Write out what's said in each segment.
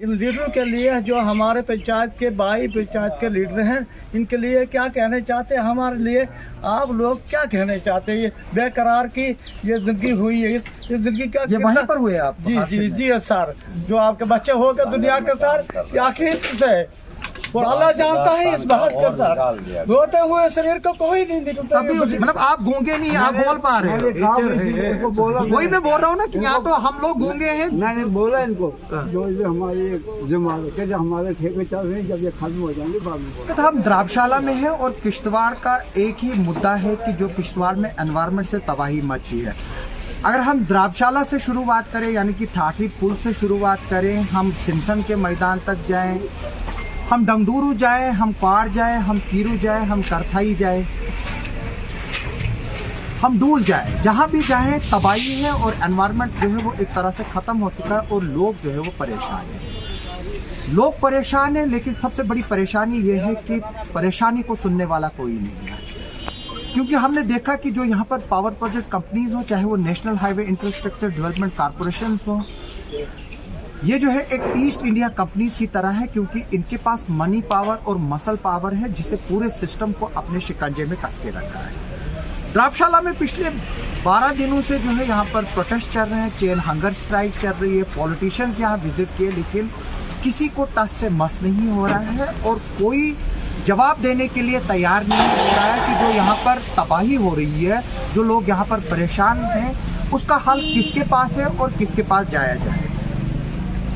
इन लीडरों के लिए जो हमारे पंचायत के 22 पंचायत के लीडर हैं, इनके लिए क्या कहना चाहते हैं? हमारे लिए आप लोग क्या कहना चाहते हैं? ये बेकरार की ये जिंदगी हुई है, इस जिंदगी का ये वहीं पर हुए आप? जी सर, जो आपके बच्चे हो गए दुनिया के सर आखिर से, और अल्लाह जानता है इस बात का सर, रोते हुए शरीर को कोई नहीं दिखता। मतलब आप गूंगे नहीं, आप बोल पा रहे हो। वही मैं बोल रहा हूँ ना कि यहाँ तो हम लोग गूंगे हैं। मैंने बोला इनको जो हमारे जमानत के जो हमारे ठेके चल रहे हैं, जब ये खत्म हो जाएंगे बाद में। तो हम द्राबशाला में हैं और किश्तवाड़ का एक ही मुद्दा है कि जो किश्तवाड़ में एनवायरनमेंट से तबाही मची है। अगर हम द्राबशाला से शुरुआत करें, यानी कि ठाठरी पुल से शुरुआत करें, हम सिंथन के मैदान तक जाएं, हम डंगडूरू जाए, हम क्वार जाए, हम कीरू जाए, हम करथाई जाए, हम डूल जाए, जहाँ भी जाए तबाही है और एनवायरनमेंट जो है वो एक तरह से ख़त्म हो चुका है और लोग जो है वो परेशान हैं। लोग परेशान हैं, लेकिन सबसे बड़ी परेशानी ये है कि परेशानी को सुनने वाला कोई नहीं है। क्योंकि हमने देखा कि जो यहाँ पर पावर प्रोजेक्ट कंपनीज हो, चाहे वो national highway infrastructure development corporation हो, ये जो है एक ईस्ट इंडिया कंपनीज की तरह है, क्योंकि इनके पास मनी पावर और मसल पावर है, जिसने पूरे सिस्टम को अपने शिकंजे में कस के रखा है। द्राबशाला में पिछले 12 दिनों से जो है यहाँ पर प्रोटेस्ट चल रहे हैं, चेन हंगर स्ट्राइक चल रही है, पॉलिटिशियंस यहाँ विजिट किए, लेकिन किसी को टस से मस नहीं हो रहा है और कोई जवाब देने के लिए तैयार नहीं हो रहा है कि जो यहाँ पर तबाही हो रही है, जो लोग यहाँ पर परेशान हैं, उसका हल किसके पास है और किसके पास जाया जाए।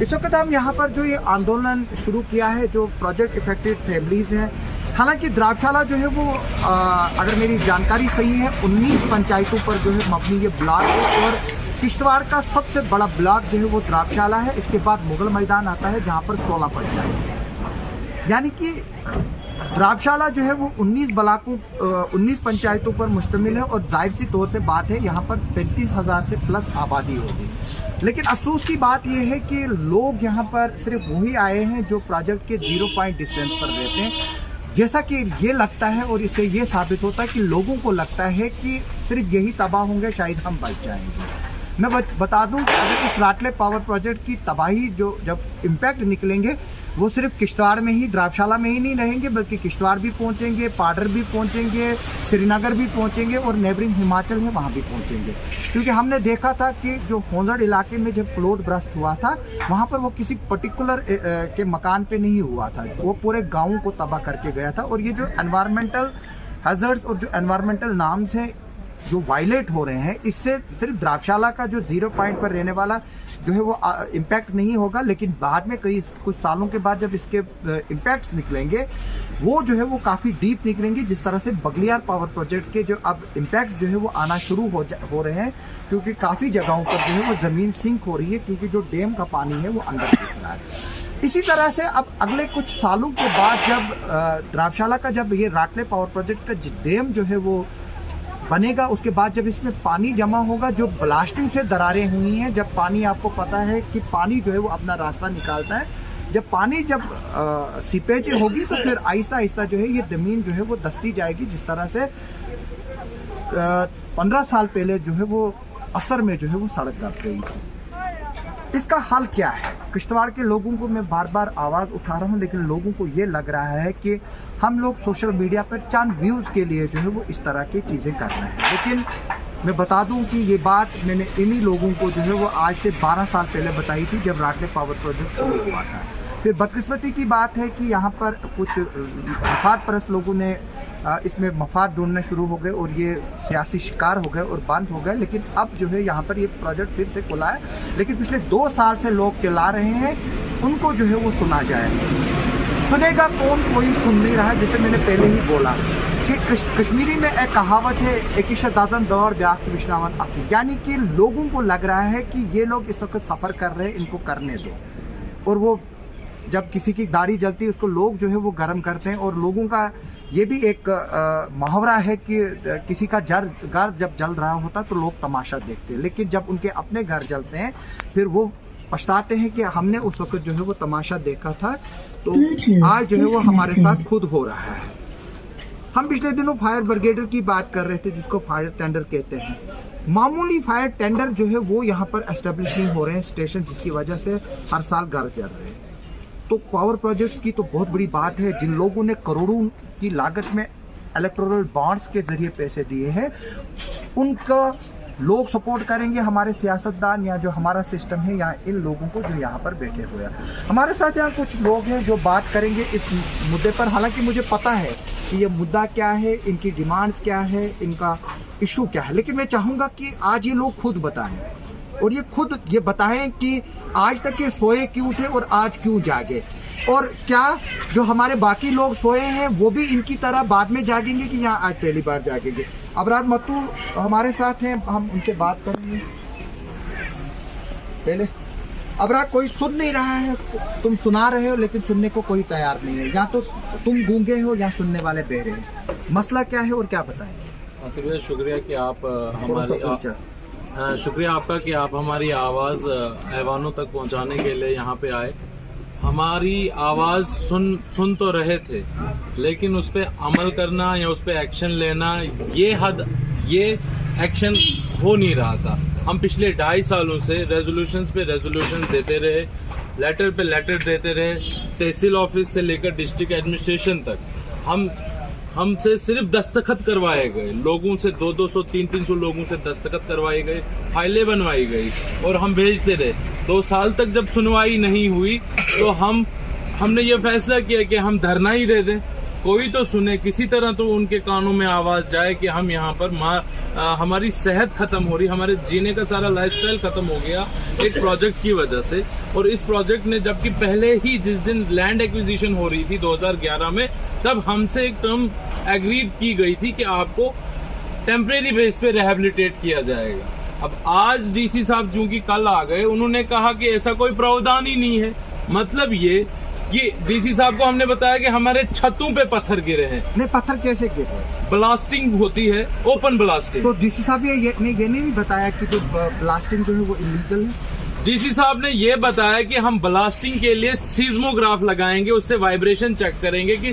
इस वक्त हम यहाँ पर जो ये आंदोलन शुरू किया है, जो प्रोजेक्ट इफेक्टेड फैमिलीज हैं, हालांकि द्राबशाला जो है वो अगर मेरी जानकारी सही है 19 पंचायतों पर जो है मबनी ये ब्लॉक है और किश्तवाड़ का सबसे बड़ा ब्लॉक जो है वो द्राबशाला है। इसके बाद मुगल मैदान आता है जहाँ पर 16 पंचायत है, यानी कि द्राबशाला जो है वो 19 पंचायतों पर मुश्तमिल है और जाहिर सी तौर से बात है यहाँ पर 35,000 से प्लस आबादी होगी। लेकिन अफसोस की बात यह है कि लोग यहाँ पर सिर्फ वही आए हैं जो प्रोजेक्ट के 0 पॉइंट डिस्टेंस पर रहते हैं, जैसा कि ये लगता है और इससे ये साबित होता है कि लोगों को लगता है कि सिर्फ यही तबाह होंगे, शायद हम बच जाएंगे। मैं बता दूं कि अगर इस राटले पावर प्रोजेक्ट की तबाही जो जब इम्पैक्ट निकलेंगे वो सिर्फ किश्तवाड़ में ही, द्राबशाला में ही नहीं रहेंगे, बल्कि किश्तवाड़ भी पहुंचेंगे, पाडर भी पहुंचेंगे, श्रीनगर भी पहुंचेंगे और नेबरिंग हिमाचल है वहां भी पहुंचेंगे। क्योंकि हमने देखा था कि जो होंजड़ इलाके में जब प्लॉट ब्रस्ट हुआ था, वहां पर वो किसी पर्टिकुलर के मकान पे नहीं हुआ था, वो पूरे गाँव को तबाह करके गया था। और ये जो एनवायरमेंटल हैजर्ड्स और जो एनवायरमेंटल नॉर्म्स हैं जो वायलेट हो रहे हैं, इससे सिर्फ द्राबशाला का जो 0 पॉइंट पर रहने वाला जो है वो इम्पैक्ट नहीं होगा, लेकिन बाद में कुछ सालों के बाद जब इसके इम्पैक्ट्स निकलेंगे वो जो है वो काफ़ी डीप निकलेंगे। जिस तरह से बगलियार पावर प्रोजेक्ट के जो अब इम्पैक्ट जो है वो आना शुरू हो रहे हैं, क्योंकि काफ़ी जगहों पर जो है वो ज़मीन सिंक हो रही है, क्योंकि जो डैम का पानी है वो अंदर घुस रहा है। इसी तरह से अब अगले कुछ सालों के बाद जब द्राबशाला का जब ये राटले पावर प्रोजेक्ट का डैम जो है वो बनेगा, उसके बाद जब इसमें पानी जमा होगा, जो ब्लास्टिंग से दरारें हुई हैं, जब पानी, आपको पता है कि पानी जो है वो अपना रास्ता निकालता है, जब पानी जब सीपेज होगी तो फिर आहिस्ता आहिस्ता जो है ये ज़मीन जो है वो दसती जाएगी, जिस तरह से 15 साल पहले जो है वो असर में जो है वो सड़क दब गई थी। इसका हल क्या है? किश्तवाड़ के लोगों को मैं बार बार आवाज़ उठा रहा हूँ, लेकिन लोगों को ये लग रहा है कि हम लोग सोशल मीडिया पर चंद व्यूज़ के लिए जो है वो इस तरह की चीज़ें कर रहे हैं। लेकिन मैं बता दूं कि ये बात मैंने इन्हीं लोगों को जो है वो आज से 12 साल पहले बताई थी, जब राटले पावर प्रोजेक्ट शुरू हुआ था। फिर बदकिस्मती की बात है कि यहाँ पर कुछ मफाद परस्त लोगों ने इसमें मफाद ढूंढने शुरू हो गए और ये सियासी शिकार हो गए और बंद हो गए। लेकिन अब जो है यहाँ पर ये प्रोजेक्ट फिर से खुला है, लेकिन पिछले 2 साल से लोग चला रहे हैं, उनको जो है वो सुना जाए। सुनेगा कौन? कोई सुन नहीं रहा है। जैसे मैंने पहले ही बोला कि कश्मीरी में एक कहावत है, एक दाजन दौड़ व्याख्या विश्नावन आती, यानी कि लोगों को लग रहा है कि ये लोग इस वक्त सफ़र कर रहे हैं, इनको करने दो। और वो जब किसी की दाढ़ी जलती है उसको लोग जो है वो गर्म करते हैं। और लोगों का ये भी एक मुहावरा है कि किसी का घर जब जल रहा होता तो लोग तमाशा देखते हैं, लेकिन जब उनके अपने घर जलते हैं फिर वो पछताते हैं कि हमने उस वक्त जो है वो तमाशा देखा था। तो आज जो है वो हमारे साथ खुद हो रहा है। हम पिछले दिनों फायर ब्रिगेडर की बात कर रहे थे, जिसको फायर टेंडर कहते हैं। मामूली फायर टेंडर जो है वो यहाँ पर एस्टेब्लिश नहीं हो रहे हैं स्टेशन, जिसकी वजह से हर साल घर जल रहे हैं। तो पावर प्रोजेक्ट्स की तो बहुत बड़ी बात है। जिन लोगों ने करोड़ों की लागत में इलेक्टोरल बॉन्ड्स के जरिए पैसे दिए हैं, उनका लोग सपोर्ट करेंगे, हमारे सियासतदान या जो हमारा सिस्टम है या इन लोगों को जो यहाँ पर बैठे हुए हैं। हमारे साथ यहाँ कुछ लोग हैं जो बात करेंगे इस मुद्दे पर। हालांकि मुझे पता है कि ये मुद्दा क्या है, इनकी डिमांड्स क्या है, इनका इशू क्या है, लेकिन मैं चाहूँगा कि आज ये लोग खुद बताएं और ये खुद ये बताएं कि आज तक ये सोए क्यों थे और आज क्यों जागे, और क्या जो हमारे बाकी लोग सोए हैं वो भी इनकी तरह बाद में जागेंगे कि यहाँ आज पहली बार जागेंगे। अबरार मत्तू हमारे साथ हैं, हम उनसे बात करेंगे। पहले अबरार, कोई सुन नहीं रहा है, तुम सुना रहे हो लेकिन सुनने को कोई तैयार नहीं है, या तो तुम गूंगे हो या सुनने वाले बहरे हैं। मसला क्या है और क्या बताएंगे? शुक्रिया कि आप शुक्रिया आपका कि आप हमारी आवाज़ ऐवानों तक पहुंचाने के लिए यहाँ पे आए। हमारी आवाज़ सुन तो रहे थे, लेकिन उस पर अमल करना या उस पर एक्शन लेना, ये एक्शन हो नहीं रहा था। हम पिछले 2.5 सालों से रेजोल्यूशंस पे रेजोल्यूशन देते रहे, लेटर पे लेटर देते रहे, तहसील ऑफिस से लेकर डिस्ट्रिक्ट एडमिनिस्ट्रेशन तक हमसे सिर्फ दस्तखत करवाए गए, लोगों से 200, 300 लोगों से दस्तखत करवाए गए, फाइलें बनवाई गई और हम भेजते रहे। 2 साल तक जब सुनवाई नहीं हुई तो हमने ये फैसला किया कि हम धरना ही दे दें, कोई तो सुने, किसी तरह तो उनके कानों में आवाज जाए कि हम यहाँ पर हमारी सेहत खत्म हो रही, हमारे जीने का सारा लाइफस्टाइल खत्म हो गया एक प्रोजेक्ट की वजह से। और इस प्रोजेक्ट ने, जबकि पहले ही जिस दिन लैंड एक्विजिशन हो रही थी 2011 में, तब हमसे एक टर्म एग्रीड की गई थी कि आपको टेम्परेरी बेस पे रिहेबिलिटेट किया जाएगा। अब आज डीसी साहब चूंकि कल आ गए, उन्होंने कहा कि ऐसा कोई प्रावधान ही नहीं है। मतलब ये कि डीसी साहब को हमने बताया कि हमारे छतों पे पत्थर गिरे हैं। नहीं, पत्थर कैसे गिरे? ब्लास्टिंग होती है, ओपन ब्लास्टिंग। तो डीसी साहब ये नहीं बताया कि जो ब्लास्टिंग जो है वो इलीगल है? डीसी साहब ने ये बताया कि हम ब्लास्टिंग के लिए सीज्मोग्राफ लगाएंगे, उससे वाइब्रेशन चेक करेंगे कि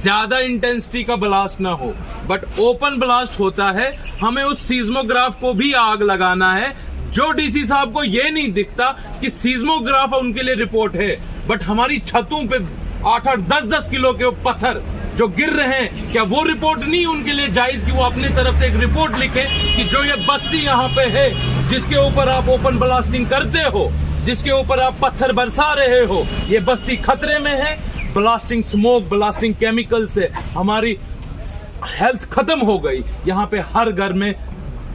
ज्यादा इंटेंसिटी का ब्लास्ट ना हो। बट ओपन ब्लास्ट होता है, हमें उस सीज्मोग्राफ को भी आग लगाना है। जो डीसी साहब को ये नहीं दिखता कि सीज्मोग्राफ उनके लिए रिपोर्ट है, बट हमारी छतों पे 8-8, 10-10 किलो के पत्थर जो गिर रहे हैं, क्या वो रिपोर्ट नहीं उनके लिए जायज कि वो अपनी तरफ से एक रिपोर्ट लिखे कि जो ये बस्ती यहाँ पे है, जिसके ऊपर आप ओपन ब्लास्टिंग करते हो, जिसके ऊपर आप पत्थर बरसा रहे हो, ये बस्ती खतरे में है। ब्लास्टिंग स्मोक, ब्लास्टिंग केमिकल से हमारी हेल्थ खत्म हो गई। यहाँ पे हर घर में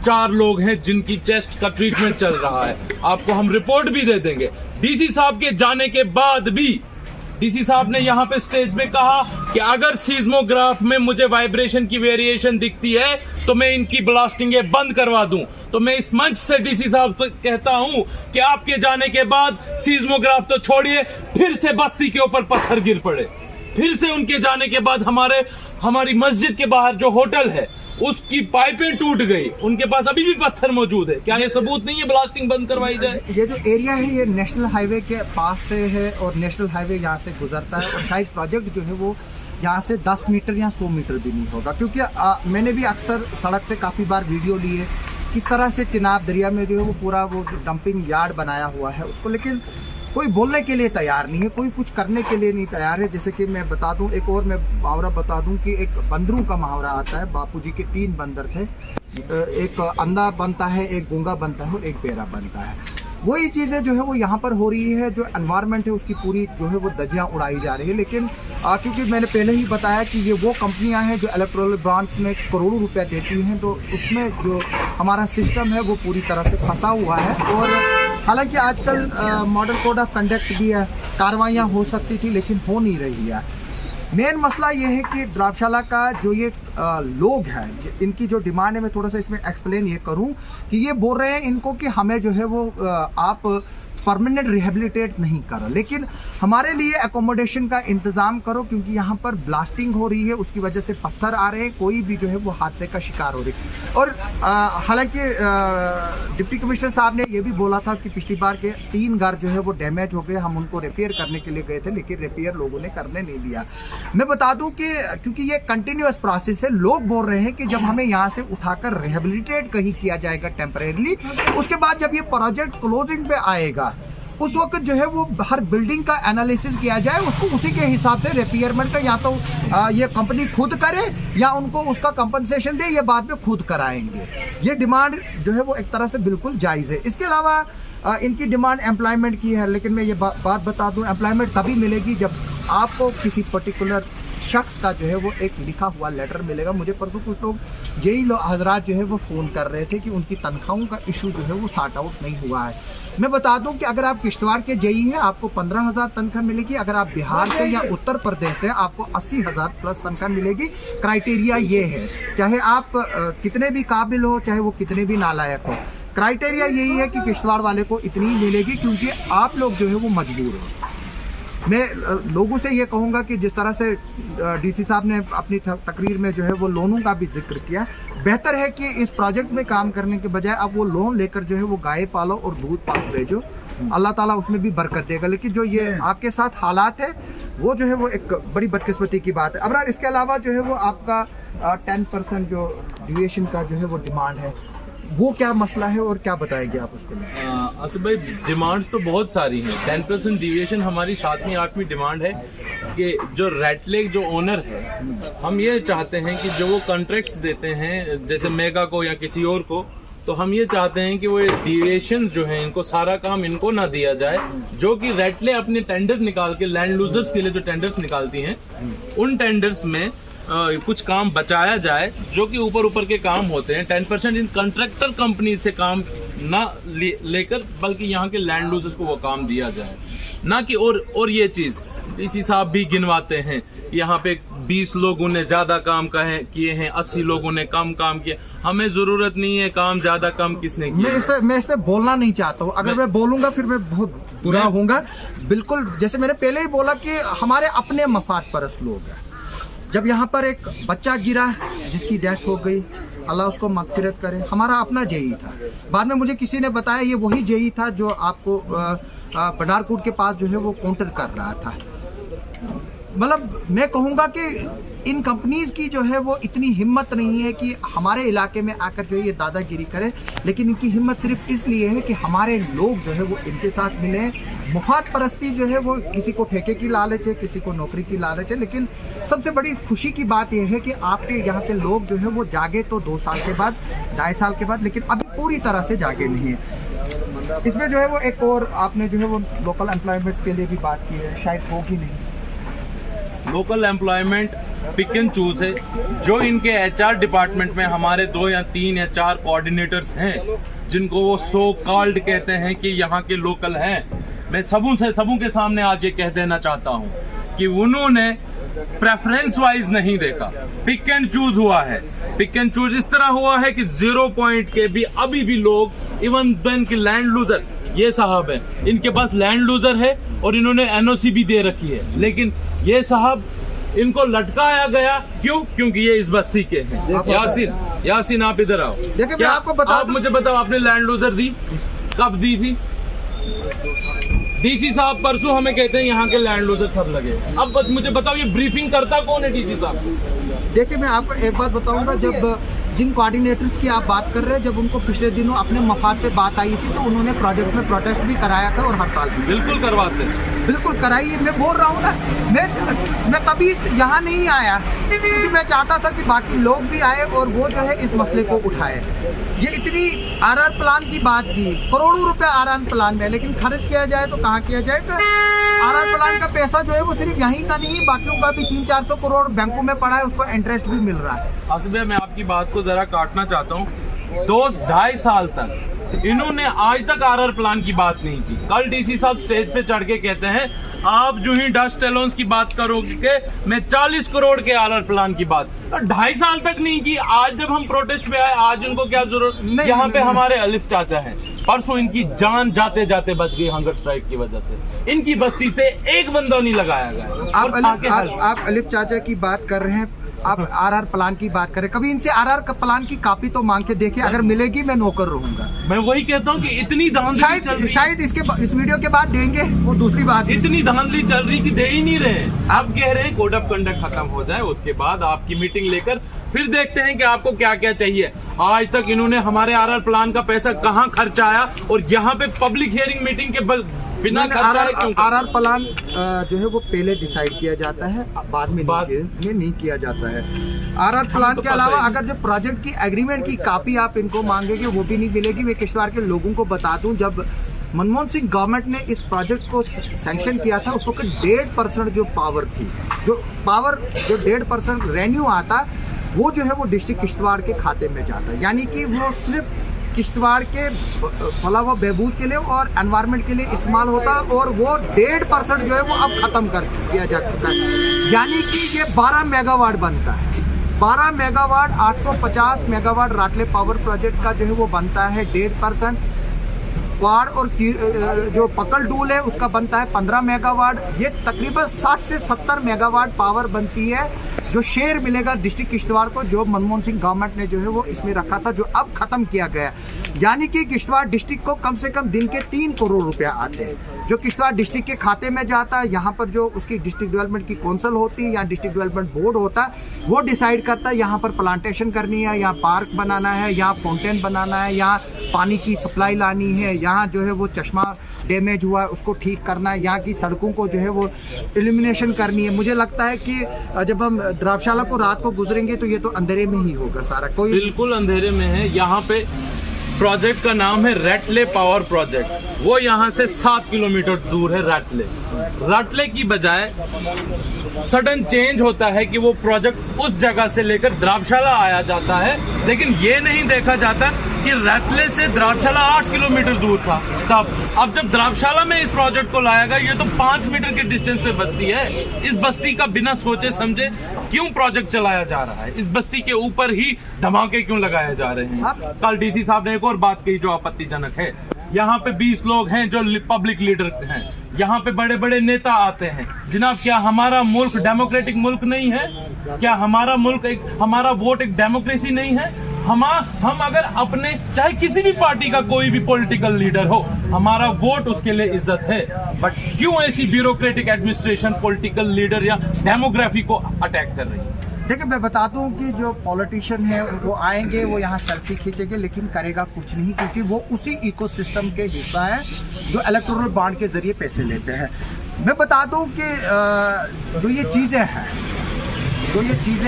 4 लोग हैं जिनकी चेस्ट का ट्रीटमेंट चल रहा है। आपको हम रिपोर्ट भी दे देंगे। डीसी साहब के जाने के बाद भी डीसी साहब ने यहाँ पे स्टेज पे कहा कि अगर सीज्मोग्राफ में मुझे वाइब्रेशन की वेरिएशन दिखती है तो मैं इनकी ब्लास्टिंगें बंद करवा दूं। तो मैं इस मंच से डीसी साहब से कहता हूं कि आपके जाने के बाद सीज्मोग्राफ तो छोड़िए, फिर से बस्ती के ऊपर पत्थर गिर पड़े। फिर से उनके जाने के बाद हमारी मस्जिद के बाहर जो होटल है उसकी पाइपें टूट गई, उनके पास अभी भी पत्थर मौजूद है। क्या ये सबूत नहीं है ब्लास्टिंग बंद करवाई जाए? ये जो एरिया है ये नेशनल हाईवे के पास से है और नेशनल हाईवे यहाँ से गुजरता है और शायद प्रोजेक्ट जो है वो यहाँ से 10 मीटर या 100 मीटर भी नहीं होगा, क्योंकि मैंने भी अक्सर सड़क से काफ़ी बार वीडियो ली है किस तरह से चिनाब दरिया में जो है वो पूरा वो डंपिंग यार्ड बनाया हुआ है उसको, लेकिन कोई बोलने के लिए तैयार नहीं है, कोई कुछ करने के लिए नहीं तैयार है। जैसे कि मैं बता दूं, एक और मैं मुहावरा बता दूं कि एक बंदरों का मुहावरा आता है। बापूजी के 3 बंदर थे, एक अंधा बनता है, एक गूंगा बनता है और एक बेरा बनता है। वही चीज़ें जो है वो यहाँ पर हो रही है। जो एनवायरनमेंट है उसकी पूरी जो है वो धज्जियाँ उड़ाई जा रही है। लेकिन क्योंकि मैंने पहले ही बताया कि ये वो कंपनियाँ हैं जो इलेक्टोरल बॉन्ड्स में करोड़ों रुपए देती हैं, तो उसमें जो हमारा सिस्टम है वो पूरी तरह से फंसा हुआ है। और हालांकि आजकल मॉडल कोड ऑफ कंडक्ट भी है, कार्रवाइयाँ हो सकती थी लेकिन हो नहीं रही है। मेन मसला ये है कि ड्राबशाला का जो ये लोग हैं, इनकी जो डिमांड है, मैं थोड़ा सा इसमें एक्सप्लेन ये करूं कि ये बोल रहे हैं इनको कि हमें जो है वो आप परमानेंट रिहेबिलिटेट नहीं करो, लेकिन हमारे लिए एकोमोडेशन का इंतज़ाम करो, क्योंकि यहाँ पर ब्लास्टिंग हो रही है, उसकी वजह से पत्थर आ रहे हैं, कोई भी जो है वो हादसे का शिकार हो रही है। और हालांकि डिप्टी कमिश्नर साहब ने ये भी बोला था कि पिछली बार के 3 घर जो है वो डैमेज हो गए, हम उनको रिपेयर करने के लिए गए थे, लेकिन रिपेयर लोगों ने करने नहीं दिया। मैं बता दूँ कि क्योंकि ये कंटिन्यूस प्रोसेस है, लोग बोल रहे हैं कि जब हमें यहाँ से उठाकर रिहेबिलिटेट कहीं किया जाएगा टेम्परेरली, उसके बाद जब ये प्रोजेक्ट क्लोजिंग पे आएगा उस वक्त जो है वो हर बिल्डिंग का एनालिसिस किया जाए, उसको उसी के हिसाब से रिपेयरमेंट का या तो ये कंपनी खुद करे या उनको उसका कंपनसेशन दे, ये बाद में खुद कराएंगे। ये डिमांड जो है वो एक तरह से बिल्कुल जायज़ है। इसके अलावा इनकी डिमांड एम्प्लॉयमेंट की है, लेकिन मैं ये बात बता दूं, एम्प्लॉयमेंट तभी मिलेगी जब आपको किसी पर्टिकुलर शख्स का जो है वो एक लिखा हुआ लेटर मिलेगा। मुझे परसों कुछ लोग यही हजरात जो है वो फ़ोन कर रहे थे कि उनकी तनख्वाहों का इशू जो है वो सॉर्ट आउट नहीं हुआ है। मैं बता दूं कि अगर आप किश्तवाड़ के जेई हैं आपको 15,000 तनख्वाह मिलेगी, अगर आप बिहार से या उत्तर प्रदेश से आपको 80,000 प्लस तनख्वाह मिलेगी। क्राइटेरिया ये है, चाहे आप कितने भी काबिल हो, चाहे वो कितने भी नालायक हो, क्राइटेरिया यही है कि किश्तवाड़ वाले को इतनी मिलेगी क्योंकि आप लोग जो है वो मजबूर हो। मैं लोगों से ये कहूँगा कि जिस तरह से डीसी साहब ने अपनी तकरीर में जो है वो लोनों का भी जिक्र किया, बेहतर है कि इस प्रोजेक्ट में काम करने के बजाय अब वो लोन लेकर जो है वो गाय पालो और दूध पालो भेजो, अल्लाह ताला उसमें भी बरकत देगा। लेकिन जो ये आपके साथ हालात है वो जो है वो एक बड़ी बदकिस्मती की बात है। अब इसके अलावा जो है वो आपका 10% जो डिविएशन का जो है वो डिमांड है, वो क्या मसला है और क्या बताएंगे आप उसको? असद भाई, डिमांड्स तो बहुत सारी हैं। 10% डिविएशन हमारी 7वीं 8वीं डिमांड है कि जो रेड लेक जो ओनर है, हम ये चाहते हैं कि जो वो कॉन्ट्रैक्ट्स देते हैं जैसे मेगा को या किसी और को, तो हम ये चाहते हैं कि वो डिविएशन जो है इनको सारा काम इनको ना दिया जाए। जो कि रेड लेक अपने टेंडर निकाल के लैंड लूजर्स के लिए जो टेंडर्स निकालती हैं, उन टेंडर्स में कुछ काम बचाया जाए जो कि ऊपर के काम होते हैं। 10% इन कॉन्ट्रैक्टर कंपनी से काम ना लेकर बल्कि यहाँ के लैंड लूजर्स को वो काम दिया जाए, ना कि और ये चीज डीसी साहब भी गिनवाते हैं, यहाँ पे 20 लोगों ने ज्यादा काम किए हैं, 80 लोगों ने कम काम किया। हमें जरूरत नहीं है काम ज्यादा कम किसने किया। मैं इस पे बोलना नहीं चाहता हूँ, अगर मैं बोलूंगा फिर मैं बहुत बुरा होऊंगा। बिल्कुल, जैसे मैंने पहले ही बोला कि हमारे अपने मफाद परस्त लोग हैं। जब यहाँ पर एक बच्चा गिरा जिसकी डेथ हो गई, अल्लाह उसको मगफिरत करे, हमारा अपना जेई था। बाद में मुझे किसी ने बताया ये वही जेई था जो आपको बडारकोट के पास जो है वो काउंटर कर रहा था। मतलब मैं कहूँगा कि इन कंपनीज की जो है वो इतनी हिम्मत नहीं है कि हमारे इलाके में आकर जो है ये दादागिरी करे, लेकिन इनकी हिम्मत सिर्फ इसलिए है कि हमारे लोग जो है वो इनके साथ मिले। मुफाद परस्ती जो है वो किसी को ठेके की लालच है, किसी को नौकरी की लालच है, लेकिन सबसे बड़ी खुशी की बात यह है कि आपके यहाँ के लोग जो है वो जागे तो 2 साल के बाद, 2.5 साल के बाद, लेकिन अभी पूरी तरह से जागे नहीं है। इसमें जो है वो एक और आपने जो है वो लोकल एम्प्लॉयमेंट के लिए भी बात की है, शायद होगी नहीं। Local employment pick and choose है। जो इनके HR डिपार्टमेंट में हमारे 2 या 3 या 4 कोऑर्डिनेटर्स हैं जिनको वो सो कॉल्ड कहते हैं कि यहाँ के लोकल हैं, मैं सबों के सामने आज ये कह देना चाहता हूँ कि उन्होंने प्रेफरेंस वाइज नहीं देखा, पिक एंड चूज हुआ है। पिक एंड चूज इस तरह हुआ है कि 0 पॉइंट के भी अभी भी लोग, इवन देन की लैंड लूजर ये साहब है, इनके पास लैंड लूजर है और इन्होंने NOC भी दे रखी है, लेकिन ये साहब इनको लटकाया गया। क्यों? क्योंकि ये इस बस्ती के हैं। यासीन आप इधर आओ। क्या आपको बता, आप मुझे बताओ, आपने लैंड लूजर दी कब दी थी? डीसी साहब परसों हमें कहते हैं यहाँ के लैंड लूजर सब लगे। अब मुझे बताओ ये ब्रीफिंग करता कौन है डीसी साहब? देखिए मैं आपको एक बात बताऊंगा, जब जिन कोऑर्डिनेटर्स की आप बात कर रहे हैं, जब उनको पिछले दिनों अपने मफाद पे बात आई थी तो उन्होंने प्रोजेक्ट में प्रोटेस्ट भी कराया था और हड़ताल भी। बिल्कुल करवाते, बिल्कुल कराइए। मैं बोल रहा हूँ ना, मैं कभी यहाँ नहीं आया क्योंकि मैं चाहता था कि बाकी लोग भी आए और वो जो है इस मसले को उठाए। ये इतनी RR प्लान की बात की, करोड़ों रुपए RR प्लान में, लेकिन खर्च किया जाए तो कहाँ किया जाए? RR प्लान का पैसा जो है वो सिर्फ यहीं का नहीं है, बाकियों का भी 300-400 करोड़ बैंकों में पड़ा है, उसको इंटरेस्ट भी मिल रहा है। आसिफ भाई, मैं आपकी बात को जरा काटना चाहता हूँ। 2-2.5 साल तक इन्होंने आज तक RR प्लान की बात नहीं की। कल डीसी साहब स्टेज पे चढ़ के कहते हैं आप जो ही डस्ट एलोन्स की बात करोगे मैं 40 करोड़ के RR प्लान की बात 2.5 साल तक नहीं की। आज जब हम प्रोटेस्ट पे आए, आज उनको क्या जरूरत? यहाँ पे हमारे अलिफ चाचा हैं, परसों इनकी जान जाते जाते बच गई हंगर स्ट्राइक की वजह से। इनकी बस्ती से एक बंदा नहीं लगाया गया। आप अलिफ चाचा की बात कर रहे हैं, आप RR प्लान की बात करें, कभी इनसे RR प्लान की कॉपी तो मांग के देखिए, अगर मिलेगी मैं नौकर रहूंगा। मैं वही कहता हूँ कि इतनी धांधली शायद इस वीडियो के बाद देंगे, वो दूसरी बात। इतनी धांधली चल रही कि दे ही नहीं रहे। आप कह रहे हैं कोड ऑफ कंडक्ट खत्म हो जाए, उसके बाद आपकी मीटिंग लेकर फिर देखते हैं कि आपको क्या क्या चाहिए। आज तक इन्होंने हमारे RR प्लान का पैसा कहाँ खर्च आया और यहाँ पे पब्लिक हियरिंग मीटिंग के बिना आरआर प्लान जो है वो पहले डिसाइड किया जाता है, बाद में नहीं किया जाता है। आरआर प्लान के अलावा अगर जो प्रोजेक्ट की एग्रीमेंट की कॉपी आप इनको मांगेंगे वो भी नहीं मिलेगी। मैं किश्तवाड़ के लोगों को बता दूं, जब मनमोहन सिंह गवर्नमेंट ने इस प्रोजेक्ट को सैंक्शन किया था उस वक्त 1.5% जो पावर थी, जो 1.5% रेवेन्यू आता वो जो है वो डिस्ट्रिक्ट किश्तवाड़ के खाते में जाता है। यानी कि वो सिर्फ किश्तवाड़ के फलाह व बहबूद के लिए और एनवायरनमेंट के लिए इस्तेमाल होता और वो 1.5% जो है वो अब खत्म कर दिया जा चुका है। यानी कि ये 12 मेगावाट बनता है, 12 मेगावाट 850 मेगावाट राटले पावर प्रोजेक्ट का जो है वो बनता है 1.5%। क्वाड और जो पकड़ डूल है उसका बनता है 15 मेगावाट। ये तकरीबन 60 से 70 मेगावाट पावर बनती है जो शेयर मिलेगा डिस्ट्रिक्ट किश्तवाड़ को, जो मनमोहन सिंह गवर्नमेंट ने जो है वो इसमें रखा था, जो अब खत्म किया गया। यानी कि किश्तवाड़ डिस्ट्रिक्ट को कम से कम दिन के 3 करोड़ रुपया आते हैं जो किश्तवाड़ डिस्ट्रिक्ट के खाते में जाता है। यहाँ पर जो उसकी डिस्ट्रिक्ट डेवलपमेंट की कौंसिल होती है या डिस्ट्रिक्ट डेवलपमेंट बोर्ड होता है वो डिसाइड करता है यहाँ पर प्लांटेशन करनी है, यहाँ पार्क बनाना है, यहाँ फाउंटेन बनाना है, यहाँ पानी की सप्लाई लानी है, यहाँ जो है वो चश्मा डैमेज हुआ है उसको ठीक करना है, यहाँ की सड़कों को जो है वो इल्यूमिनेशन करनी है। मुझे लगता है कि जब हम द्राबशाला को रात को गुजरेंगे तो ये तो अंधेरे में ही होगा सारा, कोई बिल्कुल अंधेरे में है। यहाँ पे प्रोजेक्ट का नाम है रैटले पावर प्रोजेक्ट, वो यहाँ से 7 किलोमीटर दूर है। रैटले की बजाय सडन चेंज होता है कि वो प्रोजेक्ट उस जगह से लेकर द्राबशाला आया जाता है, लेकिन ये नहीं देखा जाता कि रैटले से द्राबशाला 8 किलोमीटर दूर था तब। अब जब द्राबशाला में इस प्रोजेक्ट को लाया गया, ये तो 5 मीटर के डिस्टेंस पे बस्ती है। इस बस्ती का बिना सोचे समझे क्यों प्रोजेक्ट चलाया जा रहा है? इस बस्ती के ऊपर ही धमाके क्यों लगाए जा रहे हैं? कल डीसी साहब ने एक और बात कही जो आपत्तिजनक है। यहाँ पे 20 लोग हैं जो पब्लिक लीडर हैं, यहाँ पे बड़े बड़े नेता आते हैं। जनाब, क्या हमारा मुल्क डेमोक्रेटिक मुल्क नहीं है? क्या हमारा मुल्क हमारा वोट एक डेमोक्रेसी नहीं है? हम अगर अपने चाहे किसी भी पार्टी का कोई भी पॉलिटिकल लीडर हो, हमारा वोट उसके लिए इज्जत है। बट क्यों ऐसी ब्यूरोक्रेटिक एडमिनिस्ट्रेशन पॉलिटिकल लीडर या डेमोग्राफी को अटैक कर रही है? देखिए, मैं बता दूं कि जो पॉलिटिशियन है वो आएंगे, वो यहाँ सेल्फी खींचेंगे, लेकिन करेगा कुछ नहीं, क्योंकि वो उसी इकोसिस्टम के हिस्सा है जो इलेक्टोरल बॉन्ड के जरिए पैसे लेते हैं। मैं बता दूं कि जो ये चीज़ें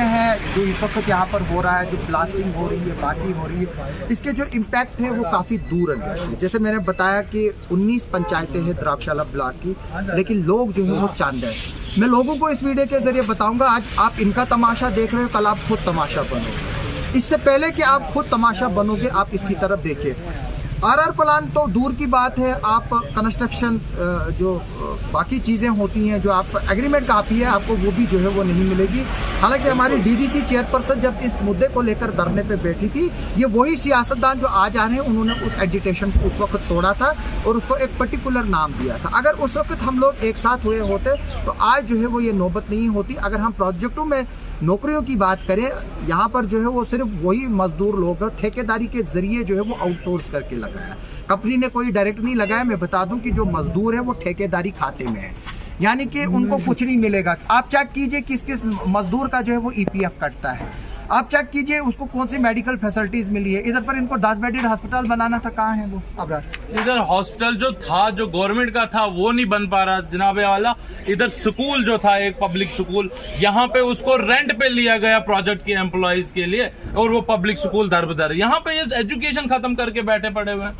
हैं जो इस वक्त यहाँ पर हो रहा है, जो ब्लास्टिंग हो रही है, बाकी हो रही है, इसके जो इम्पैक्ट है वो काफ़ी दूर अंदेश है। जैसे मैंने बताया कि 19 पंचायतें हैं द्राबशाला ब्लॉक की, लेकिन लोग जो है वो चांद है। मैं लोगों को इस वीडियो के जरिए बताऊंगा, आज आप इनका तमाशा देख रहे हो, कल आप खुद तमाशा बनो। इससे पहले कि आप खुद तमाशा बनोगे, आप इसकी तरफ देखिए। आरआर प्लान तो दूर की बात है, आप कंस्ट्रक्शन जो बाकी चीज़ें होती हैं, जो आप एग्रीमेंट कापी है, आपको वो भी जो है वो नहीं मिलेगी। हालांकि हमारी डीडीसी चेयरपर्सन जब इस मुद्दे को लेकर धरने पे बैठी थी, ये वही सियासतदान जो आज आ रहे हैं, उन्होंने उस एजिटेशन को उस वक्त तोड़ा था और उसको एक पर्टिकुलर नाम दिया था। अगर उस वक्त हम लोग एक साथ हुए होते तो आज जो है वो ये नौबत नहीं होती। अगर हम प्रोजेक्टों में नौकरियों की बात करें, यहाँ पर जो है वो सिर्फ वही मजदूर लोग ठेकेदारी के जरिए जो है वो आउटसोर्स करके लगाया, कंपनी ने कोई डायरेक्ट नहीं लगाया। मैं बता दूं कि जो मजदूर है वो ठेकेदारी खाते में है, यानी कि उनको कुछ नहीं मिलेगा। आप चेक कीजिए किस किस मजदूर का जो है वो ईपीएफ कटता है, आप चेक कीजिए उसको कौन सी मेडिकल फैसिलिटीज मिली है। इधर पर इनको 10 बेडेड हॉस्पिटल बनाना था, कहाँ है वो? अब इधर हॉस्पिटल जो था, जो गवर्नमेंट का था, वो नहीं बन पा रहा जनाबे वाला। इधर स्कूल जो था, एक पब्लिक स्कूल, यहाँ पे उसको रेंट पे लिया गया प्रोजेक्ट के एम्प्लॉयज के लिए, और वो पब्लिक स्कूल दर यहाँ पे ये एजुकेशन खत्म करके बैठे पड़े हुए हैं।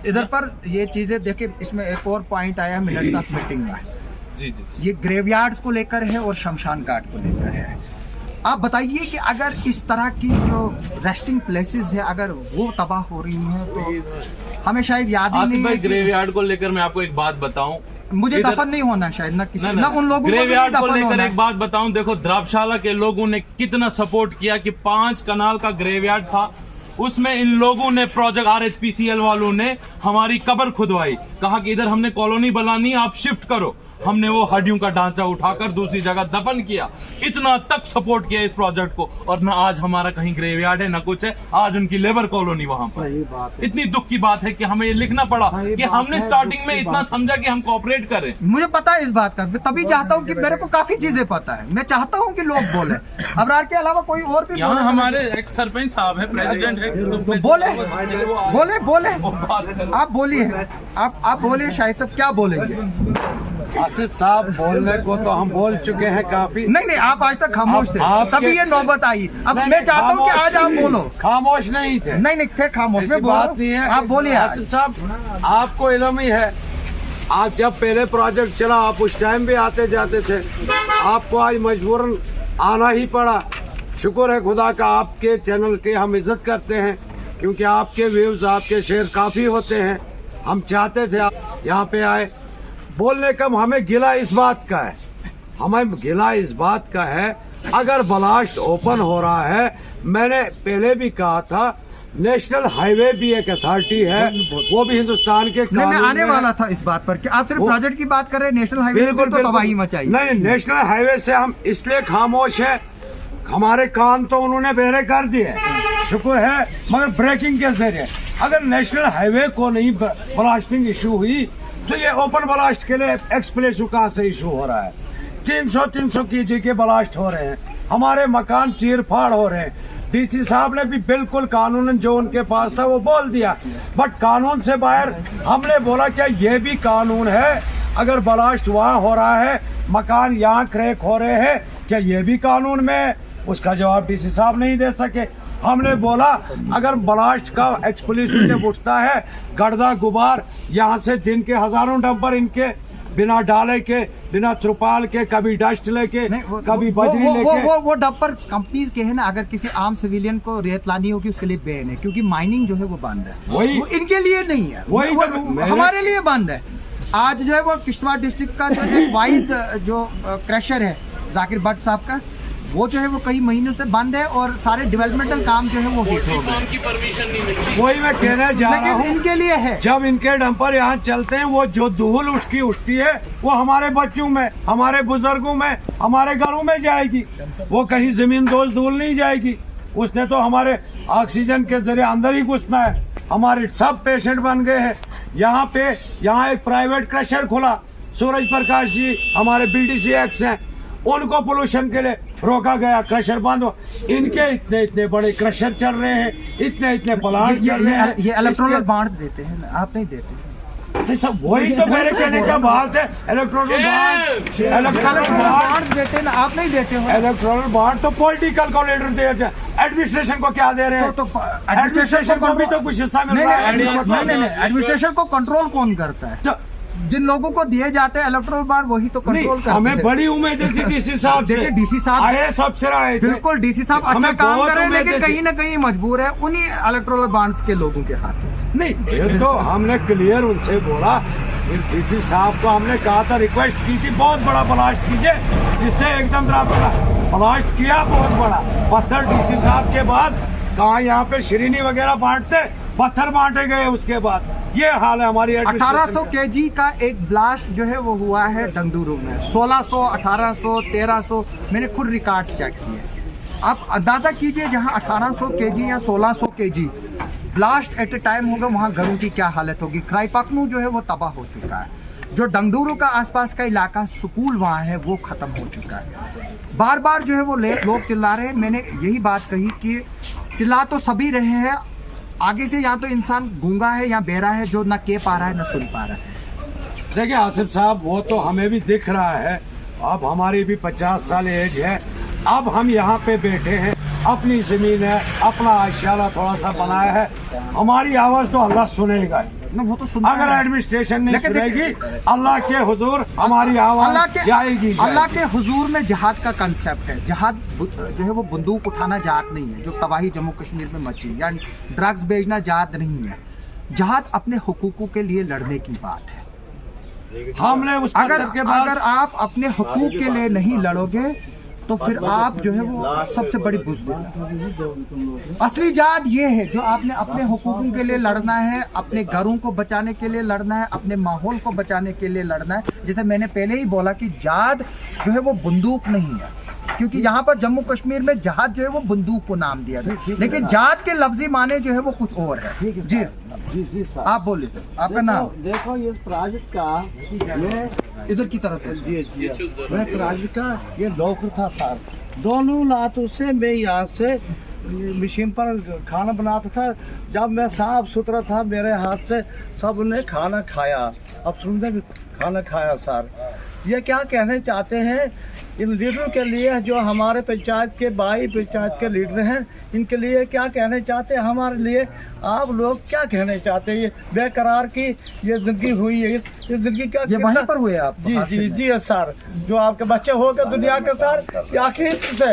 इधर पर ये चीजें देखिए, इसमें एक और पॉइंट आया मिनट्स ऑफ मीटिंग में, जी, ये ग्रेवयार्ड्स को लेकर है और शमशान घाट को लेकर है। आप बताइए कि अगर इस तरह की जो रेस्टिंग प्लेसेस है अगर वो तबाह हो रही हैं तो हमें शायद याद ही नहीं है। ग्रेवयार्ड को लेकर मैं आपको एक बात बताऊं, मुझे दफन नहीं होना शायद, ना किसी ना उन लोगों को ग्रेवयार्ड को लेकर एक बात बताऊं। देखो, द्राबशाला के लोगों ने कितना सपोर्ट किया कि 5 कनाल का ग्रेवयार्ड था, उसमें इन लोगों ने प्रोजेक्ट RHPCL वालों ने हमारी कब्र खुदवाई, कहा कि इधर हमने कॉलोनी बनानी, आप शिफ्ट करो। हमने वो हड्डियों का ढांचा उठाकर दूसरी जगह दफन किया। इतना तक सपोर्ट किया इस प्रोजेक्ट को, और न आज हमारा कहीं ग्रेवयार्ड है न कुछ है, आज उनकी लेबर कॉलोनी वहां पर। इतनी दुख की बात है कि हमें ये लिखना पड़ा कि हमने स्टार्टिंग में इतना समझा कि हम कोऑपरेट करें। मुझे पता है इस बात का, तभी चाहता हूँ कि मेरे को काफी चीजें पता है, मैं चाहता हूँ कि लोग बोले, अबरार के अलावा कोई और भी यहाँ हमारे एक्स सरपंच साहब है, प्रेसिडेंट है, तो बोले आप बोलिए, आप बोलिए शाहिद साहब, क्या बोलेंगे? आसिफ साहब बोलने को तो हम बोल चुके हैं काफी। नहीं आप आज तक खामोश थे, तभी ये नौबत आई। अब मैं चाहता हूँ कि आज आप बोलो। खामोश नहीं थे, नहीं थे खामोश, ऐसी बात नहीं है। आप बोलिए। आसिफ साहब, आपको इल्म ही है, आप जब पहले प्रोजेक्ट चला आप उस टाइम भी आते जाते थे, आपको आज मजबूरन आना ही पड़ा। शुक्र है खुदा का, आपके चैनल के हम इज्जत करते हैं, क्योंकि आपके व्यूज, आपके शेयर काफी होते हैं। हम चाहते थे आप यहाँ पे आए। बोलने का हमें गिला इस बात का है, अगर ब्लास्ट ओपन हो रहा है, मैंने पहले भी कहा था, नेशनल हाईवे भी एक अथॉरिटी है, वो भी हिंदुस्तान के कानून मैं आने वाला था इस बात पर कि आप सिर्फ प्रोजेक्ट की बात कर रहे हैं, नेशनल हाईवे बिल्कुल तो तबाही मचाई। नहीं, नेशनल हाईवे से हम इसलिए खामोश है, हमारे कान तो उन्होंने बहरे कर दिए, शुक्र है, मगर ब्रेकिंग के जरिए। अगर नेशनल हाईवे को नहीं ब्लास्टिंग इशू हुई तो ये ओपन ब्लास्ट के लिए एक्सप्रेस कहाँ से इशू हो रहा है? 300 kg के ब्लास्ट हो रहे हैं, हमारे मकान चीर फाड़ हो रहे हैं। डीसी साहब ने भी बिल्कुल कानूनन जो उनके पास था वो बोल दिया, बट कानून से बाहर हमने बोला क्या ये भी कानून है? अगर ब्लास्ट वहाँ हो रहा है, मकान यहाँ क्रैक हो रहे हैं, क्या ये भी कानून में? उसका जवाब डीसी साहब नहीं दे सके। हमने बोला अगर ब्लास्ट का एक्सप्लोसिव जब उठता है, गर्दा गुबार यहाँ से दिन के हजारों डंपर इनके बिना डाले के, बिना त्रिपाल के, कभी डस्ट लेके, कभी बजरी लेके, वो डंपर कंपनीज के है ना। अगर किसी आम सिविलियन को रेत लानी होगी उसके लिए बैन है, क्योंकि माइनिंग जो है वो बंद है, वो इनके लिए नहीं है, वो हमारे लिए बंद है। आज जो है वो किश्तवाड़ डिस्ट्रिक्ट का जो एक वाइड जो क्रशर है जाकिर भट्ट साहब का, वो जो है वो कई महीनों से बंद है, और सारे डेवलपमेंटल काम जो है वो हिट हो गए। की परमिशन नहीं मिलती। वही मैं कहने जा रहा हूँ, इनके लिए है। जब इनके डंपर यहाँ चलते हैं, वो जो धूल उठती है वो हमारे बच्चों में, हमारे बुजुर्गों में, हमारे घरों में जाएगी, वो कहीं जमीन दोस्त धूल नहीं जाएगी। उसने तो हमारे ऑक्सीजन के जरिए अंदर ही घुसना है। हमारे सब पेशेंट बन गए हैं। यहाँ एक प्राइवेट क्रशर खुला, सूरज प्रकाश जी हमारे BDC एक्स हैं, उनको पोल्यूशन के लिए रोका गया, क्रशर बंद हो। इनके इतने बड़े क्रशर चल रहे हैं, इतने प्लांट चल रहे हैं। ये इलेक्ट्रोनिक बांट देते हैं ना, आप नहीं देते? सब वही तो मेरे कहने का बात है, इलेक्ट्रोनिक बांट देते ना, आप नहीं देते हो। इलेक्ट्रोनिक बांट तो पॉलिटिकल को लीडर दे, एडमिनिस्ट्रेशन को क्या दे रहे हैं? तो एडमिनिस्ट्रेशन को भी तो कुछ हिस्सा मिल रहा है। नहीं, एडमिनिस्ट्रेशन को कंट्रोल कौन करता है? जिन लोगों को दिए जाते हैं इलेक्ट्रोल बांड, वही तो कंट्रोल करते हैं। हमें बड़ी उम्मीद थी डीसी साहब से। देखिए डीसी साहब आए सबसे आए, बिल्कुल डीसी साहब अच्छा काम कर रहे हैं, लेकिन कहीं ना कहीं मजबूर है उन्हीं इलेक्ट्रोल बांड्स के लोगों के हाथ में। नहीं, ये तो हमने क्लियर उनसे बोला, डीसी साहब को हमने कहा था, रिक्वेस्ट की थी, बहुत बड़ा ब्लास्ट कीजिए, जिससे एकदम ब्लास्ट किया बहुत बड़ा पत्थर। डीसी साहब के बाद कहाँ यहाँ पे श्रीनी वगैरह बांटते, पत्थर बांटे गए। उसके बाद ये हाल है हमारी। 1800 kg का एक ब्लास्ट जो है वो हुआ है डंगडूरू में, 1600, 1800, 1300, मैंने खुद रिकॉर्ड्स चेक किए। आप अंदाजा कीजिए जहां 1800 kg या 1600 kg blast at a time होगा, वहां घरों की क्या हालत होगी। क्राइपकनू जो है वो तबाह हो चुका है, जो डंगडूरू का आसपास का इलाका स्कूल वहाँ है वो खत्म हो चुका है। बार बार जो है वो लोग चिल्ला रहे हैं। मैंने यही बात कही कि चिल्ला तो सभी रहे हैं, आगे से या तो इंसान गूंगा है या बेरा है, जो ना कह पा रहा है ना सुन पा रहा है। देखिए आसिफ साहब, वो तो हमें भी दिख रहा है, अब हमारी भी 50 साल एज है, अब हम यहाँ पे बैठे हैं, अपनी जमीन है, अपना आशियाला थोड़ा सा बनाया है, हमारी आवाज तो अल्लाह सुनेगा ही। वो तो सुनता अगर है। एडमिनिस्ट्रेशन नहीं सुनेगी, अल्लाह के हुजूर हमारी आवाज जाएगी। अल्लाह के हुजूर में जहाद का कंसेप्ट है। जहाद जो है वो बंदूक उठाना जहाद नहीं है, जो तबाही जम्मू कश्मीर में मची, या ड्रग्स बेचना जहाद नहीं है। जहाद अपने हुकूकों के लिए लड़ने की बात है। हमने उस अगर आप अपने हुकूक के लिए नहीं लड़ोगे तो फिर आप जो है वो सबसे बड़ी बुज़दिल। असली जहाद ये है जो आपने अपने हुकूकों के लिए लड़ना है, अपने घरों को बचाने के लिए लड़ना है, अपने माहौल को बचाने के लिए लड़ना है। जैसे मैंने पहले ही बोला कि जहाद जो है वो बंदूक नहीं है, क्योंकि यहाँ पर जम्मू कश्मीर में जहाद जो है वो बंदूक को नाम दिया गया, लेकिन जहाद के लफ्जी माने जो है वो कुछ और है। जी जी सर, आप बोलिए, आपका नाम। देखो ये प्रोजेक्ट का मैं इधर की तरफ है। जी मैं प्रोजेक्ट का ये नौकर था सर। दोनों लातों से मैं यहाँ से मशीन पर खाना बनाता था। जब मैं साफ सुथरा था मेरे हाथ से सब ने खाना खाया। अब सुनते खाना खाया सर। ये क्या कहने चाहते हैं इन लीडरों के लिए जो हमारे पंचायत के भाई पंचायत के लीडर हैं, इनके लिए क्या कहने चाहते हैं? हमारे लिए आप लोग क्या कहने चाहते हैं? ये बेकरार की ये जिंदगी हुई है, इस जिंदगी का ये वहीं पर हुए आप? जी सर। जो आपके बच्चे हो गए दुनिया के सर, ये आखिर से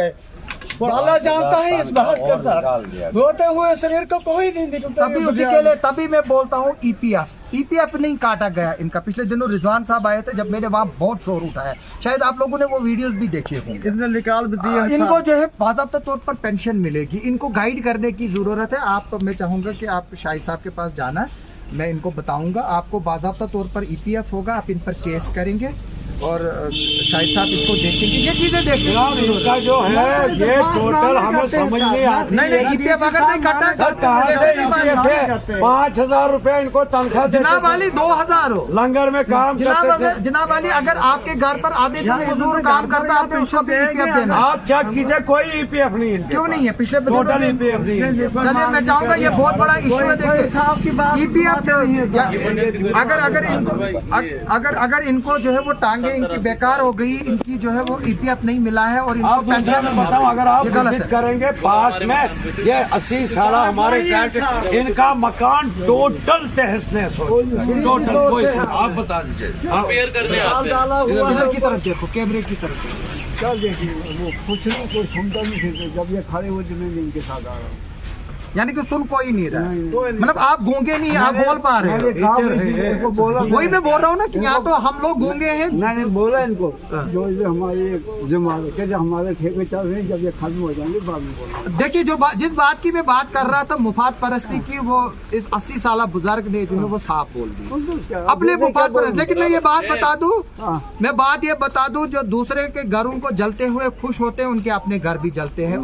और अल्लाह जानता है इस बात का सर। रोते हुए शरीर को कोई नहीं निकलता। तभी उसी के लिए तभी मैं बोलता हूँ ईपीएफ नहीं काटा गया इनका। पिछले दिनों रिजवान साहब आए थे, जब मैंने वहाँ बहुत शोर उठाया, शायद आप लोगों ने वो वीडियोस भी देखे होंगे। इन्हें निकाल भी दिया। इनको जो है बाज़ाब्ता तौर पर पेंशन मिलेगी। इनको गाइड करने की जरूरत है। आप, मैं चाहूंगा कि आप शाहिद साहब के पास जाना, मैं इनको बताऊंगा, आपको बाज़ाब्ता तौर पर ईपीएफ होगा, आप इन पर केस करेंगे और शाहिद साहब इसको देखेंगे, ये चीजें देखेंगे। इनका जो है ये टोटल हमें समझ नहीं आती। नहीं ईपीएफ अगर नहीं कटा सर, कहाँ से ईपीएफ है? 5,000 रुपए इनको तनख्वाह जनाब वाली 2,000 हो लंगर में काम करते थे। जनाब वाली अगर आपके घर पर आधे दिन मजदूर काम करता है, आपने उसको भी ईपीएफ देना। आप चेक कीजिए, कोई ईपीएफ नहीं है। क्यों नहीं है? पिछले टोटल ईपीएफ नहीं है। चलिए मैं चाहूंगा, ये बहुत बड़ा इशू है। देखिए ईपीएफ अगर इनको जो है वो टांगे इनकी बेकार हो गई, इनकी जो है वो ईपीएफ नहीं मिला है और इनको पेंशन बताऊं, अगर आप विजिट करेंगे पास में ये 80 साल हमारे टैक्स, इनका मकान टोटल तहस-नहस हो टोटल। कोई आप बता दीजिए, रिपेयर करने आते हैं। इधर की तरफ देखो, कैमरे की तरफ। क्या देखिए वो कुछ नहीं, कोई सुनता नहीं थे जब ये खड़े हुए थे, मैं इनके साथ आ रहा हूँ। यानी कि सुन कोई नहीं रहा, मतलब आप गूंगे नहीं, आप बोल पा रहे हो। वही मैं बोल रहा हूँ ना कि यहाँ तो हम लोग गूंगे हैं। मैंने बोला इनको जो हमारे हमारे ठेके चल रहे हैं, जब ये खत्म हो जाएंगे बाद में बोला। देखिए जिस बात की मैं बात कर रहा था मुफाद परस्ती की, वो इस 80 साल बुजुर्ग ने जो है वो साफ बोल दी अपने मुफाद परस्ती। लेकिन मैं ये बात बता दूं, मैं बात ये बता दूं, जो दूसरे के घरों को जलते हुए खुश होते हैं, उनके अपने घर भी जलते हैं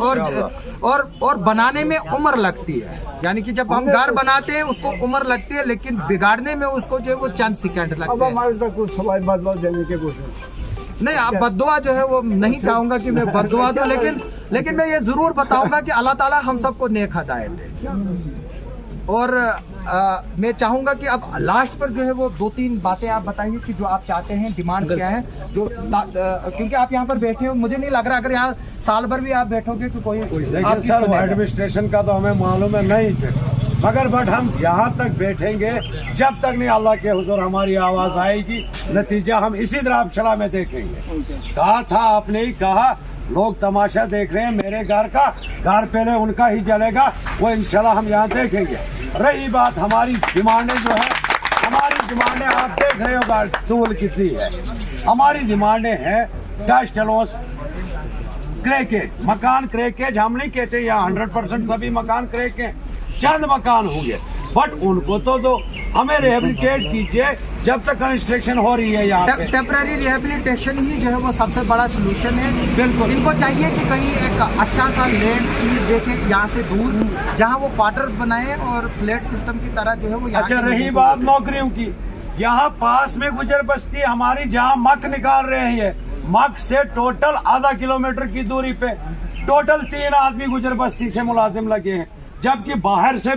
और बनाने में उम्र लगती है। यानी कि जब हम घर बनाते हैं उसको उम्र लगती है, लेकिन बिगाड़ने में उसको जो है वो चंद सेकंड लगते हैं। हमारे तक कुछ सवाल बदलाव देने के कोशिश नहीं, आप बद्दुआ जो है वो नहीं चाहूंगा कि मैं बद्दुआ दूं, लेकिन मैं ये जरूर बताऊंगा कि अल्लाह ताला हम सबको नेक हिदायत दे। और मैं चाहूंगा कि अब लास्ट पर जो है वो 2-3 बातें आप बताइए कि जो आप चाहते हैं, डिमांड क्या है, जो क्योंकि आप यहाँ पर बैठे हो, मुझे नहीं लग रहा अगर यहाँ साल भर भी आप बैठोगे तो कोई देखिए सर, वो एडमिनिस्ट्रेशन का तो हमें मालूम है नहीं थे, मगर बट हम जहाँ तक बैठेंगे जब तक नहीं अल्लाह के हुजूर हमारी आवाज आएगी, नतीजा हम इसी धर्मशाला में देखेंगे। कहा था आपने ही कहा, लोग तमाशा देख रहे हैं, मेरे घर का घर पहले उनका ही जलेगा, वो इंशाल्लाह हम यहाँ देखेंगे। रही बात हमारी डिमांडें, जो है हमारी डिमांडें आप देख रहे हो टूल कितनी है। हमारी डिमांडें हैं डस्ट लॉस, क्रैकेज, मकान क्रैकेज हम नहीं कहते यहाँ 100% सभी मकान क्रैक हैं, चंद मकान होंगे, बट उनको तो दो, हमें रिहेबिलिटेट कीजिए जब तक कंस्ट्रक्शन हो रही है यहाँ पे। टेम्पररी रिहेबिलिटेशन ही जो है वो सबसे बड़ा सोल्यूशन है। बिल्कुल, इनको चाहिए कि कहीं एक अच्छा सा लैंड प्लीज देखें यहाँ से दूर, जहाँ वो क्वार्टर्स बनाए और फ्लैट सिस्टम की तरह जो है वो। अच्छा, रही बात नौकरियों की, यहाँ पास में गुजर बस्ती हमारी, जहाँ मक निकाल रहे हैं, मक से टोटल आधा किलोमीटर की दूरी पे टोटल 3 आदमी गुजर बस्ती से मुलाजिम लगे हैं, जबकि बाहर से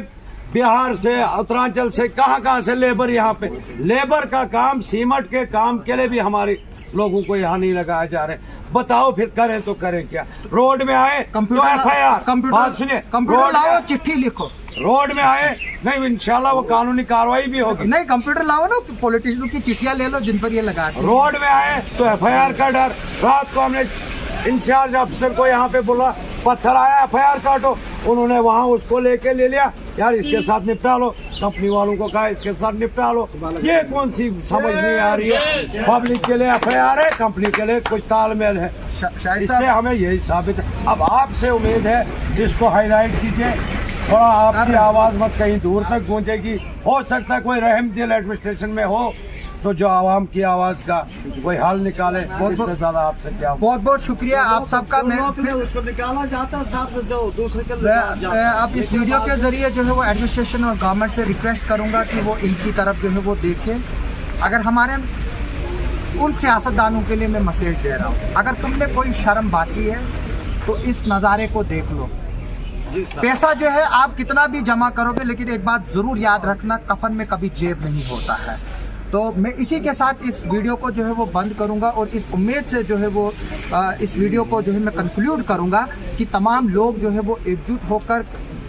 बिहार से उत्तरांचल से कहाँ से लेबर यहाँ पे। लेबर का काम, सीमेंट के काम के लिए भी हमारे लोगों को यहाँ नहीं लगाया जा रहे। बताओ फिर करें तो करें क्या? रोड में आए कंप्यूटर FIR, बात सुनिए, कंप्यूटर लाओ, चिट्ठी लिखो। रोड में आए नहीं, इंशाल्लाह वो कानूनी कार्रवाई भी होगी। नहीं, कंप्यूटर लाओ ना, पॉलिटिशियनों की चिट्ठियां ले लो जिन पर ये लगा। रोड में आए तो FIR का डर। रात को हमने इंचार्ज अफसर को यहाँ पे बोला, पत्थर आया FIR काटो, उन्होंने वहाँ उसको लेके ले लिया, यार इसके साथ निपटा लो। कंपनी वालों को कहा इसके साथ निपटा लो। ये कौन सी समझ नहीं आ रही है? पब्लिक के लिए FIR है, कंपनी के लिए कुछ तालमेल है। शाहिद इससे साहब, हमें यही साबित है। अब आपसे उम्मीद है इसको हाईलाइट कीजिए, थोड़ा आपकी आवाज मत कहीं दूर तक गूंजेगी। हो सकता है कोई रहमदिल एडमिनिस्ट्रेशन में हो तो जो आवाम की आवाज का कोई हल निकाले। इससे ज्यादा आपसे क्या। बहुत बहुत शुक्रिया आप सबका। मैं फिर उसको निकाला जाता है, साथ में जो दूसरे के अब इस वीडियो के जरिए जो है वो एडमिनिस्ट्रेशन और गवर्नमेंट से रिक्वेस्ट करूंगा कि वो इनकी तरफ जो है वो देखें। अगर हमारे उन सियासतदानों के लिए मैं मैसेज दे रहा हूँ, अगर तुम में कोई शर्म बाकी है तो इस नज़ारे को देख लो। पैसा जो है आप कितना भी जमा करोगे, लेकिन एक बात ज़रूर याद रखना, कफन में कभी जेब नहीं होता है। तो मैं इसी के साथ इस वीडियो को जो है वो बंद करूंगा और इस उम्मीद से जो है वो इस वीडियो को जो है मैं कंक्लूड करूंगा कि तमाम लोग जो है वो एकजुट होकर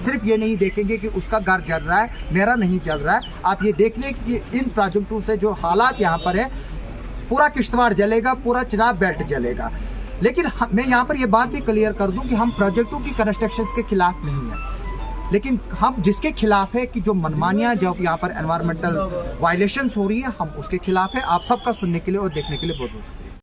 सिर्फ ये नहीं देखेंगे कि उसका घर जल रहा है, मेरा नहीं जल रहा है। आप ये देख लें कि इन प्रोजेक्टों से जो हालात यहाँ पर है, पूरा किश्तवाड़ जलेगा, पूरा चिनाब बेल्ट जलेगा। लेकिन मैं यहाँ पर ये बात भी क्लियर कर दूं कि हम प्रोजेक्टों की कंस्ट्रक्शन के खिलाफ नहीं हैं, लेकिन हम जिसके खिलाफ है कि जो मनमानियां जो यहाँ पर एनवायरमेंटल वायलेशंस हो रही है, हम उसके खिलाफ है। आप सबका सुनने के लिए और देखने के लिए बहुत बहुत शुक्रिया।